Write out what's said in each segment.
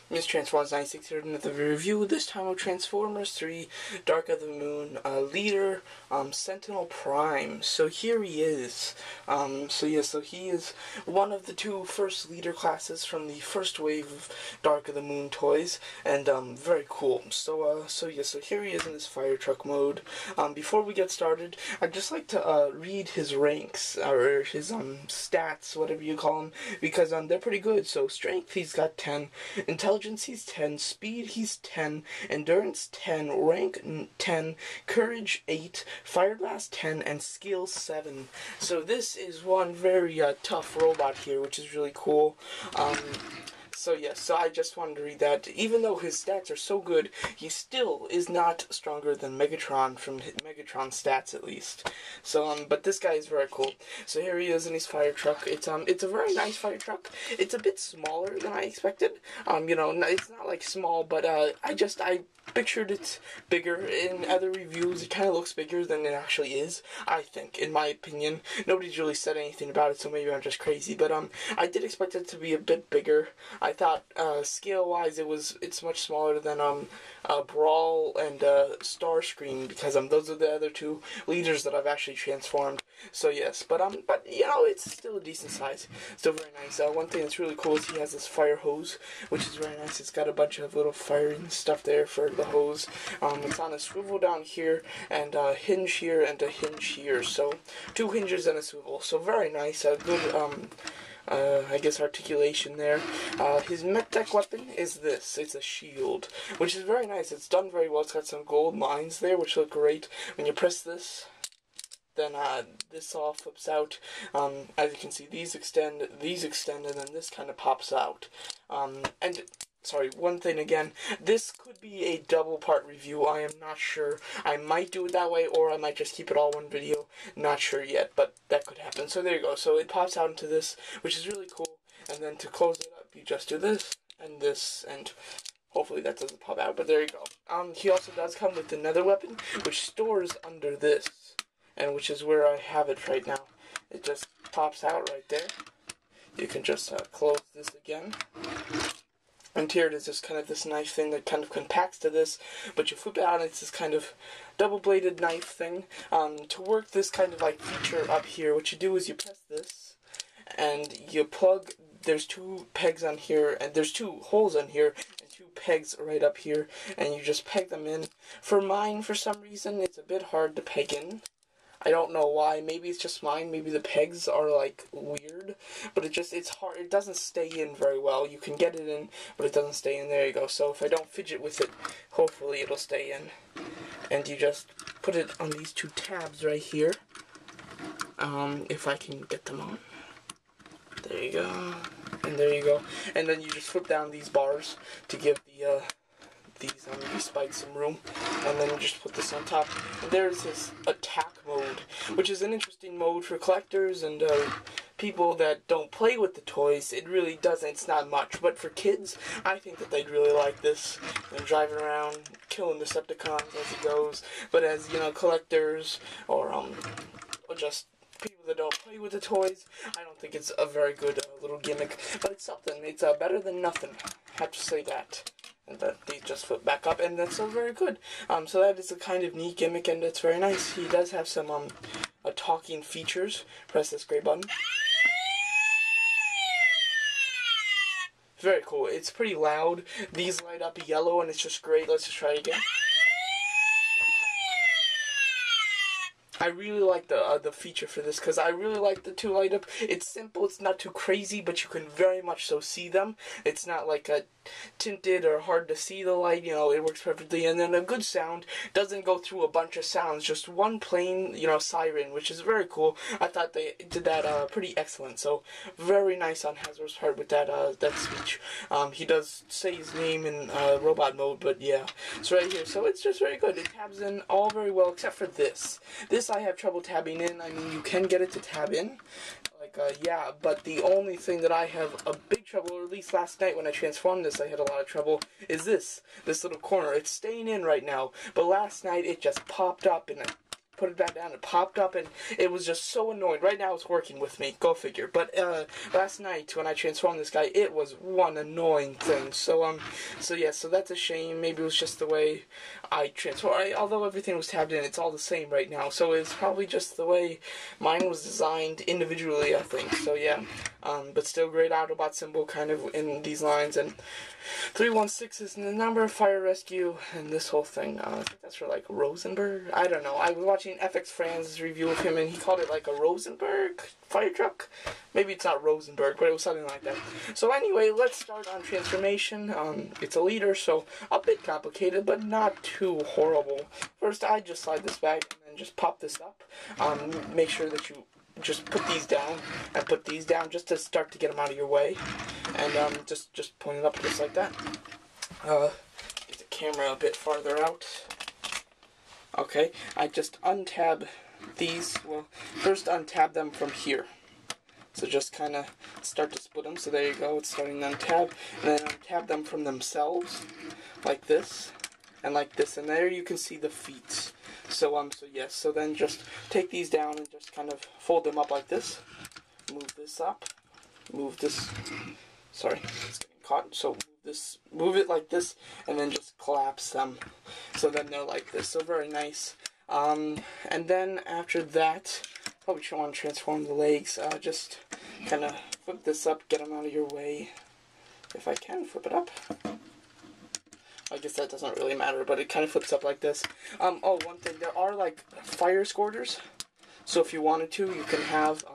Miss Transformers 96 here with another review, this time of Transformers 3 Dark of the Moon leader, Sentinel Prime. So here he is. So he is one of the two first leader classes from the first wave of Dark of the Moon toys, and very cool. So here he is in his fire truck mode. Before we get started, I'd just like to read his ranks, or his stats, whatever you call them, because they're pretty good. So strength, he's got 10, intelligence he's 10, speed he's 10, endurance 10, rank 10, courage 8, fire blast 10, and skill 7. So this is one very tough robot here, which is really cool. So I just wanted to read that. Even though his stats are so good, he still is not stronger than Megatron from Megatron stats, at least. So, but this guy is very cool. So here he is in his fire truck. It's a very nice fire truck. It's a bit smaller than I expected. It's not like small, but I pictured it bigger. In other reviews, it kind of looks bigger than it actually is, I think, in my opinion. Nobody's really said anything about it, so maybe I'm just crazy, but I did expect it to be a bit bigger. I thought scale-wise it's much smaller than Brawl and Starscream, because those are the other two leaders that I've actually transformed. So yes, but it's still a decent size, still very nice. One thing that's really cool is he has this fire hose, which is very nice. It's got a bunch of little firing stuff there for the hose. It's on a swivel down here, and a hinge here, and a hinge here. So 2 hinges and a swivel. So very nice. Good I guess articulation there. His mech deck weapon is this. It's a shield, which is very nice. It's done very well. It's got some gold lines there, which look great. When you press this, then this all flips out. As you can see, these extend, and then this kind of pops out. Sorry, one thing again, this could be a double part review, I am not sure. I might do it that way, or I might just keep it all one video, not sure yet, but that could happen. So there you go, so it pops out into this, which is really cool, and then to close it up, you just do this, and hopefully that doesn't pop out, but there you go. He also does come with another weapon, which stores under this, and which is where I have it right now. It just pops out right there. You can just close this again. And here it is, just kind of this knife thing that kind of compacts to this, but you flip it out and it's this kind of double-bladed knife thing. To work this kind of like feature up here, what you do is you press this, and you plug, there's 2 pegs on here, and there's 2 holes on here, and 2 pegs right up here, and you just peg them in. For mine, for some reason, it's a bit hard to peg in. I don't know why. Maybe it's just mine. Maybe the pegs are like weird, but it's hard. It doesn't stay in very well. You can get it in, but it doesn't stay in. There you go. So if I don't fidget with it, hopefully it'll stay in. And you just put it on these 2 tabs right here. If I can get them on. There you go. And there you go. And then you just flip down these bars to give these spikes some room, and then you just put this on top. And there's this attack mode, which is an interesting mode for collectors and people that don't play with the toys. It really doesn't, it's not much, but for kids, I think that they'd really like this. They're driving around, killing Decepticons as it goes, but as, collectors, or just people that don't play with the toys, I don't think it's a very good little gimmick, but it's something. It's better than nothing, I have to say that. And that they just flip back up, and that's still very good. So that is a kind of neat gimmick, and it's very nice. He does have some talking features. Press this gray button. Very cool. It's pretty loud. These light up yellow, and it's just great. Let's just try it again. I really like the feature for this, because I really like the 2 light up. It's simple, it's not too crazy, but you can very much so see them. It's not like a tinted or hard to see the light, it works perfectly. And then a good sound doesn't go through a bunch of sounds, just one plain, siren, which is very cool. I thought they did that pretty excellent, so very nice on Hasbro's part with that speech. He does say his name in robot mode, but yeah, it's right here, so it's just very good. It tabs in all very well, except for this. This I have trouble tabbing in. I mean, you can get it to tab in, yeah, but the only thing that I have a big trouble, or at least last night when I transformed this, I had a lot of trouble, is this little corner. It's staying in right now, but last night it just popped up, and put it back down, it popped up, and it was just so annoying. Right now it's working with me, go figure. But last night when I transformed this guy, it was one annoying thing. So yeah, so that's a shame. Maybe it was just the way I transformed. Although everything was tabbed in, it's all the same right now. So it's probably just the way mine was designed individually, I think. So yeah, but still great Autobot symbol kind of in these lines, and 316 is the number, fire rescue, and this whole thing. I think that's for like Rosenberg. I don't know. I was watching FX Fran's review of him, and he called it like a Rosenberg fire truck. Maybe it's not Rosenberg, but it was something like that. So anyway, let's start on transformation. It's a leader, so a bit complicated, but not too horrible. First, I just slide this back and then just pop this up. Make sure that you just put these down and put these down just to start to get them out of your way, and just point it up just like that. Get the camera a bit farther out. Okay, I just untab these. Well, first untab them from here. So just kind of start to split them. So there you go. It's starting to untab, and then untab them from themselves, like this, and like this. And there you can see the feet. So yes. So then just take these down and just kind of fold them up like this. Move this up. Move this. Sorry, it's getting caught. So move it like this, and then just collapse them. So then they're like this. So very nice. And then after that, probably should want to transform the legs. Just kind of flip this up, get them out of your way. If I can flip it up. I guess that doesn't really matter, but it kind of flips up like this. Oh, one thing, there are like fire squirters. So if you wanted to, you can have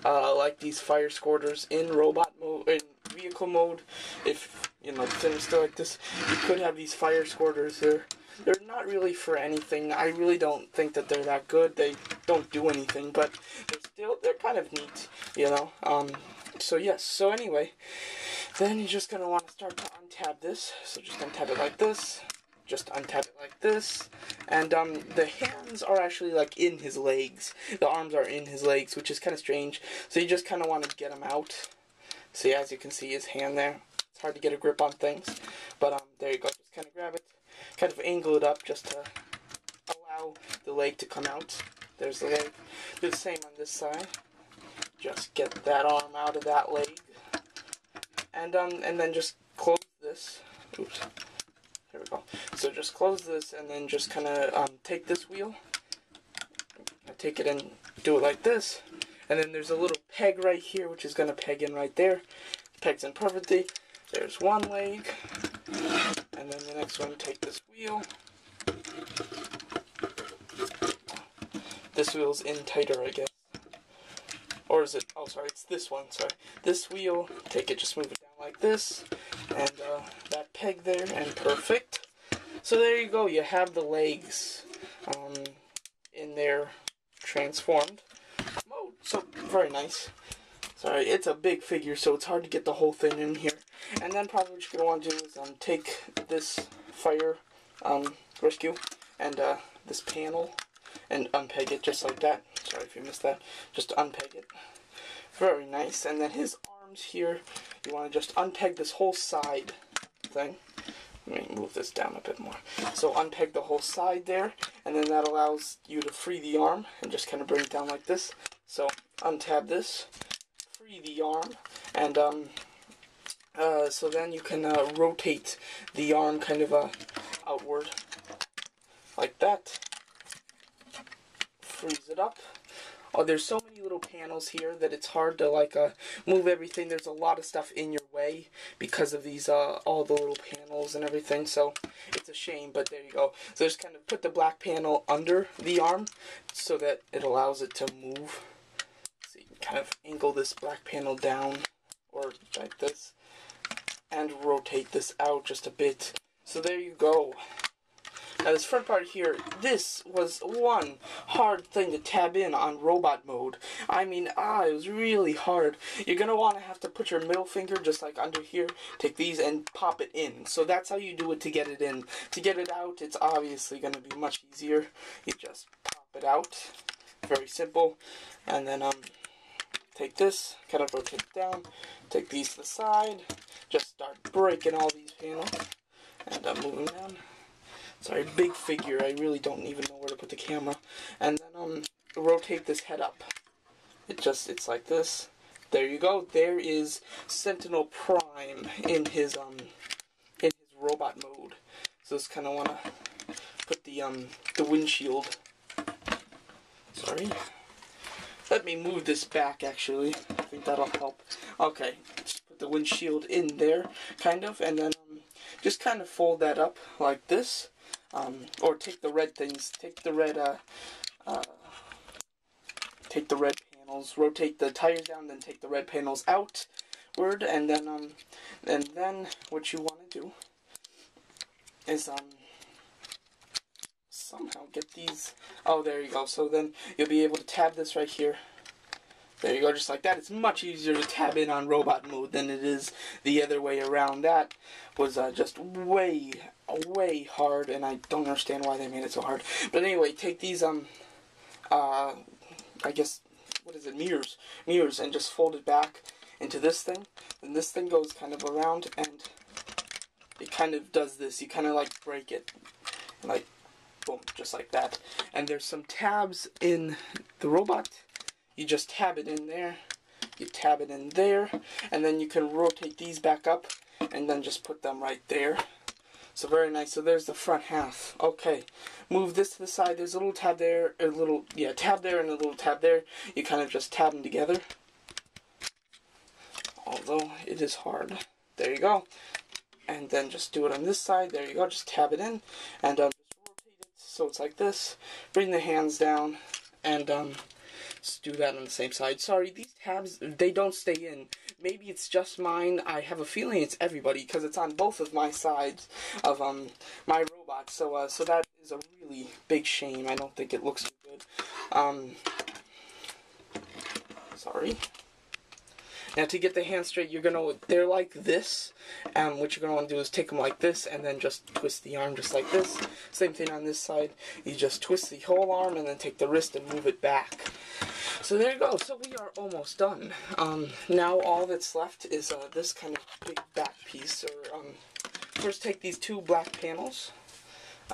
like these fire squirters in robot mode, in vehicle mode. If you know the thing is still like this, you could have these fire squirters. They're not really for anything. I really don't think that they're that good. They don't do anything, but they're kind of neat, you know. So yes. So anyway, then you're just gonna want to start to untab this. So just untab it like this. Just untab it like this, and the hands are actually like in his legs. The arms are in his legs, which is kind of strange. So you just kind of want to get them out. See, as you can see, his hand there. It's hard to get a grip on things, but there you go. Just kind of grab it, kind of angle it up, just to allow the leg to come out. There's the leg. Do the same on this side. Just get that arm out of that leg, and then just close this. Oops. There we go. So just close this, and then just kind of take this wheel, take it and do it like this, and then there's a little peg right here, which is going to peg in right there. Pegs in perfectly. There's one leg, and then the next one, take this wheel. This wheel's in tighter, I guess. Or is it? Oh, sorry, it's this one. Sorry. This wheel, take it, just move it down like this, and that peg there, and perfect. So there you go. You have the legs in their transformed mode. So very nice. Sorry, it's a big figure, so it's hard to get the whole thing in here. And then probably what you're gonna want to do is take this fire rescue and this panel and unpeg it just like that. Sorry if you missed that. Just unpeg it. Very nice. And then his arms here, you want to just unpeg this whole side thing. Let me move this down a bit more. So unpeg the whole side there, and then that allows you to free the arm and just kind of bring it down like this. So untab this, free the arm, and so then you can rotate the arm kind of outward like that. Freeze it up. Oh, there's so many little panels here that it's hard to like move everything. There's a lot of stuff in your way because of these all the little panels and everything. So it's a shame, but there you go. So just kind of put the black panel under the arm so that it allows it to move. So you can kind of angle this black panel down or like this and rotate this out just a bit. So there you go. Now this front part here, this was one hard thing to tab in on robot mode. I mean, it was really hard. You're going to want to have to put your middle finger just like under here, take these and pop it in. So that's how you do it to get it in. To get it out, it's obviously going to be much easier. You just pop it out. Very simple. And then take this, kind of rotate it down, take these to the side, just start breaking all these panels, and move them down. Sorry, big figure. I really don't even know where to put the camera. And then rotate this head up. It's like this. There you go. There is Sentinel Prime in his robot mode. So just kind of want to put the windshield. Sorry. Let me move this back, actually. I think that'll help. Okay, just put the windshield in there, kind of, and then just kind of fold that up like this. Or take the red things, take the red panels, rotate the tires down, then take the red panels outward, and then what you want to do is somehow get these. Oh, there you go. So then you'll be able to tab this right here. There you go, just like that. It's much easier to tab in on robot mode than it is the other way around. That was just way hard, and I don't understand why they made it so hard. But anyway, take these I guess, what is it, mirrors, and just fold it back into this thing. And this thing goes kind of around, and it kind of does this. You kind of like break it, like boom, just like that. And there's some tabs in the robot. You just tab it in there, you tab it in there, and then you can rotate these back up, and then just put them right there. So very nice. So there's the front half. Okay, move this to the side. There's a little tab there, tab there, and a little tab there. You kind of just tab them together. Although it is hard. There you go. And then just do it on this side. There you go. Just tab it in, and just rotate it so it's like this. Bring the hands down, and let's do that on the same side. Sorry, these tabs, they don't stay in. Maybe it's just mine. I have a feeling it's everybody, because it's on both of my sides of my robot. So so that is a really big shame. I don't think it looks too good. Sorry. Now to get the hands straight, they're like this. What you're gonna want to do is take them like this, and then just twist the arm just like this. Same thing on this side. You just twist the whole arm, and then take the wrist and move it back. So there you go. So we are almost done. Now all that's left is this kind of big back piece. Or first, take these two black panels.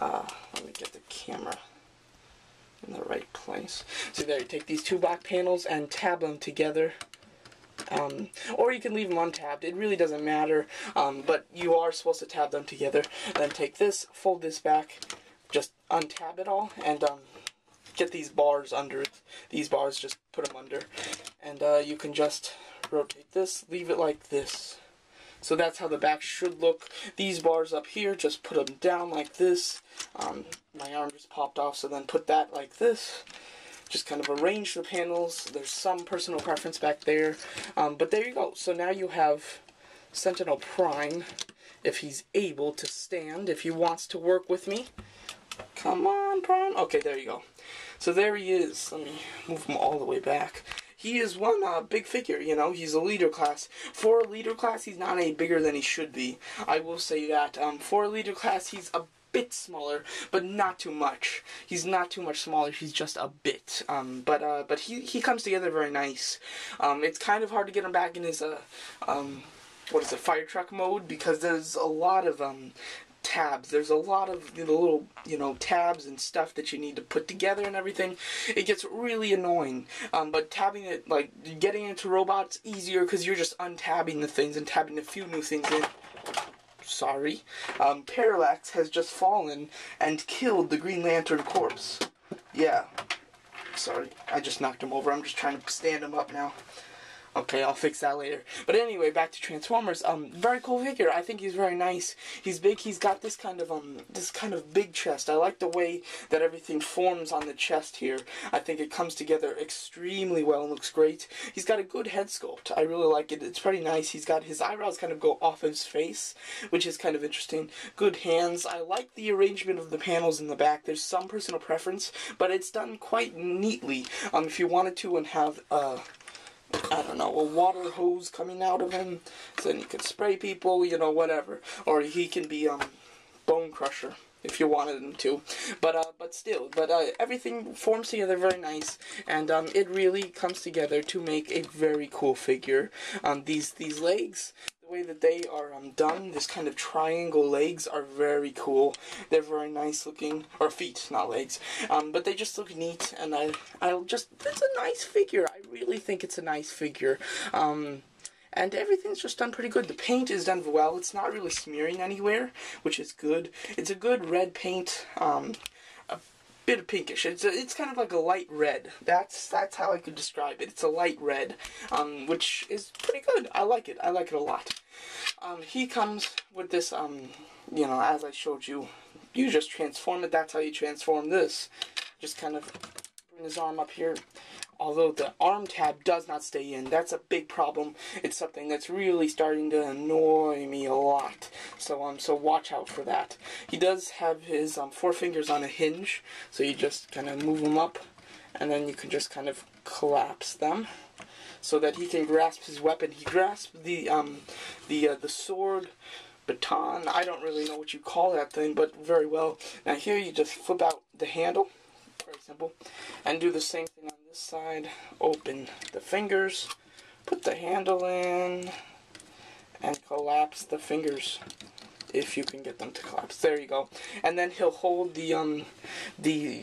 Let me get the camera in the right place. So there, you take these two black panels and tab them together. Or you can leave them untabbed. It really doesn't matter. But you are supposed to tab them together. Then take this, fold this back, just untab it all, and get these bars under it. These bars, just put them under. And you can just rotate this, leave it like this. So that's how the back should look. These bars up here, just put them down like this. My arm just popped off, so then put that like this. Just kind of arrange the panels. There's some personal preference back there. But there you go. So now you have Sentinel Prime, if he's able to stand, if he wants to work with me. Come on, Prime. Okay, there you go. So there he is. Let me move him all the way back. He is one big figure, you know. He's a leader class. For a leader class, he's not any bigger than he should be. I will say that. For a leader class, he's a bit smaller, but not too much. He's not too much smaller. He's just a bit. But he comes together very nice. It's kind of hard to get him back in his what is it, fire truck mode, because there's a lot of tabs. There's a lot of little, tabs and stuff that you need to put together and everything. It gets really annoying. But tabbing it, like getting into robots, easier because you're just untabbing the things and tabbing a few new things in. Sorry. Parallax has just fallen and killed the Green Lantern corpse. Yeah. Sorry. I just knocked him over. I'm just trying to stand him up now. Okay, I'll fix that later. But anyway, back to Transformers. Very cool figure. I think he's very nice. He's big. He's got this kind of big chest. I like the way that everything forms on the chest here. I think it comes together extremely well and looks great. He's got a good head sculpt. I really like it. It's pretty nice. He's got his eyebrows kind of go off his face, which is kind of interesting. Good hands. I like the arrangement of the panels in the back. There's some personal preference, but it's done quite neatly. If you wanted to and have I don't know, a water hose coming out of him, so then you could spray people, whatever. Or he can be Bone Crusher if you wanted him to. But still, everything forms together very nice, and it really comes together to make a very cool figure. These legs, The way that they are done, this kind of triangle legs are very cool. They're very nice looking, or feet, not legs. But they just look neat, and it's a nice figure. I really think it's a nice figure. And everything's just done pretty good. The paint is done well. It's not really smearing anywhere, which is good. It's a good red paint. A bit of pinkish. It's kind of like a light red. That's how I could describe it. It's a light red, which is pretty good. I like it. I like it a lot. He comes with this, you know, as I showed you, you just transform it. That's how you transform this. Just kind of bring his arm up here. Although the arm tab does not stay in. That's a big problem. It's something that's really starting to annoy me a lot. So so watch out for that. He does have his 4 fingers on a hinge, so you just kind of move them up, and then you can just kind of collapse them, so that he can grasp his weapon. He grasps the sword, baton. I don't really know what you call that thing, but very well. Now here you just flip out the handle. Very simple. And do the same thing on this side. Open the fingers, put the handle in, and collapse the fingers. If you can get them to collapse. There you go. And then he'll hold the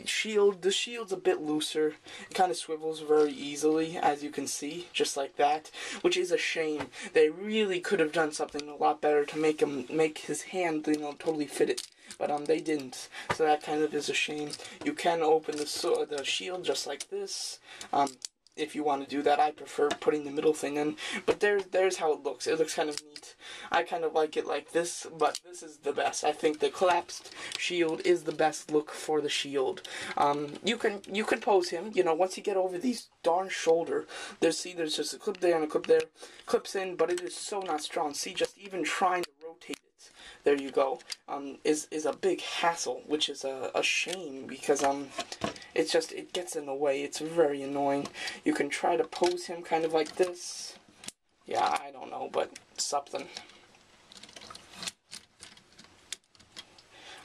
shield. The shield's a bit looser. It kind of swivels very easily, as you can see, just like that, which is a shame. They really could have done something a lot better to make his hand, you know, totally fit it. But they didn't, so that kind of is a shame. You can open the shield just like this. If you want to do that, I prefer putting the middle thing in. But there's how it looks. It looks kind of neat. I kind of like it like this, but this is the best. I think the collapsed shield is the best look for the shield. You can pose him. You know, once you get over these darn shoulder, there's just a clip there and a clip there, clips in, but it is so not strong. See, just even trying to rotate it, there you go, is a big hassle, which is a shame, because it gets in the way. It's very annoying. You can try to pose him kind of like this. Yeah, I don't know, but something.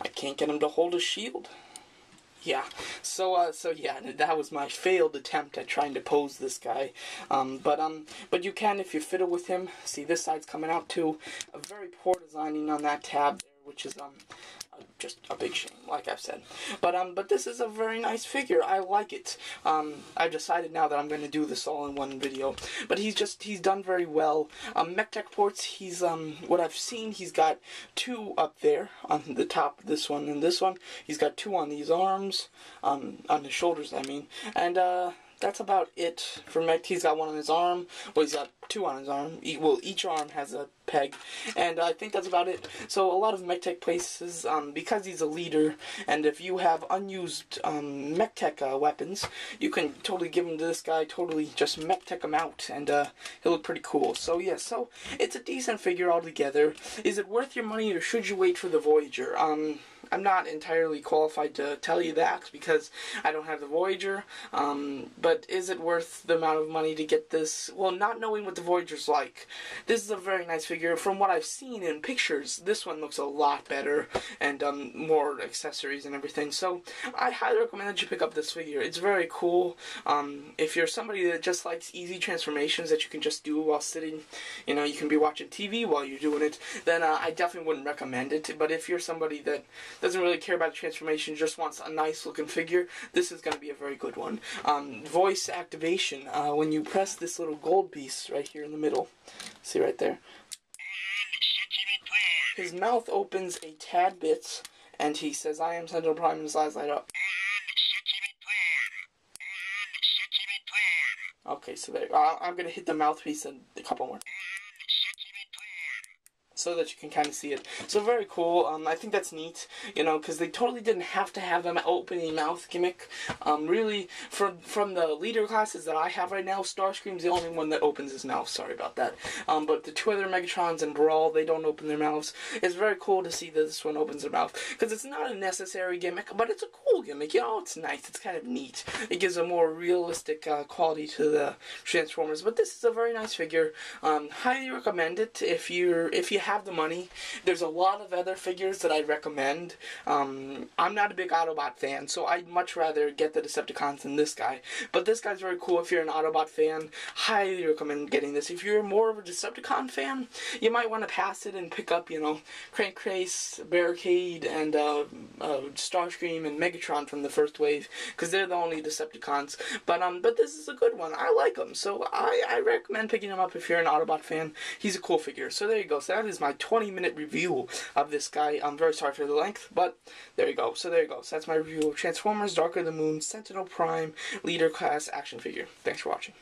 I can't get him to hold a shield. Yeah, so yeah, that was my failed attempt at trying to pose this guy. But you can if you fiddle with him. See, this side's coming out too. A very poor designing on that tab there, which is just a big shame, like I've said. But this is a very nice figure. I like it. I've decided now that I'm going to do this all in one video. But he's done very well. Mech Tech ports, he's, what I've seen, he's got 2 up there on the top, this one and this one. He's got 2 on these arms, on his shoulders, I mean. And, that's about it for Mech. He's got 1 on his arm. Well, he's got 2 on his arm. Well, each arm has a peg. And I think that's about it. So a lot of Mech Tech places, because he's a leader, and if you have unused Mech Tech weapons, you can totally give them to this guy, totally just Mech Tech him out, and he'll look pretty cool. So yeah, so it's a decent figure altogether. Is it worth your money, or should you wait for the Voyager? I'm not entirely qualified to tell you that, because I don't have the Voyager, but is it worth the amount of money to get this? Well, not knowing what the Voyager's like. This is a very nice figure. From what I've seen in pictures, this one looks a lot better, and more accessories and everything, so I highly recommend that you pick up this figure. It's very cool. If you're somebody that just likes easy transformations that you can just do while sitting, you know, you can be watching TV while you're doing it, then I definitely wouldn't recommend it. But if you're somebody that doesn't really care about the transformation, just wants a nice looking figure, this is going to be a very good one. Voice activation, when you press this little gold piece right here in the middle, see right there, his mouth opens a tad bit, and he says, "I am Sentinel Prime," and his eyes light up. Okay, so there, I'm going to hit the mouthpiece and a couple more, so that you can kind of see it. So very cool. I think that's neat, you know, because they totally didn't have to have an opening mouth gimmick. Really, from the leader classes that I have right now, Starscream's the only one that opens his mouth. Sorry about that. But the 2 other Megatrons and Brawl, they don't open their mouths. It's very cool to see that this one opens their mouth, because it's not a necessary gimmick, but it's a cool gimmick. You know, it's nice. It's kind of neat. It gives a more realistic quality to the Transformers. But this is a very nice figure. Highly recommend it if you have have the money, there's a lot of other figures that I'd recommend. I'm not a big Autobot fan, so I'd much rather get the Decepticons than this guy. But this guy's very cool if you're an Autobot fan. Highly recommend getting this. If you're more of a Decepticon fan, you might want to pass it and pick up, Crankcase, Barricade, and Starscream and Megatron from the first wave, because they're the only Decepticons. But this is a good one. I like him, so I recommend picking him up if you're an Autobot fan. He's a cool figure. So there you go. So that is my 20-minute review of this guy. I'm very sorry for the length, but there you go. So there you go. So that's my review of Transformers Dark of the Moon Sentinel Prime Leader Class action figure. Thanks for watching.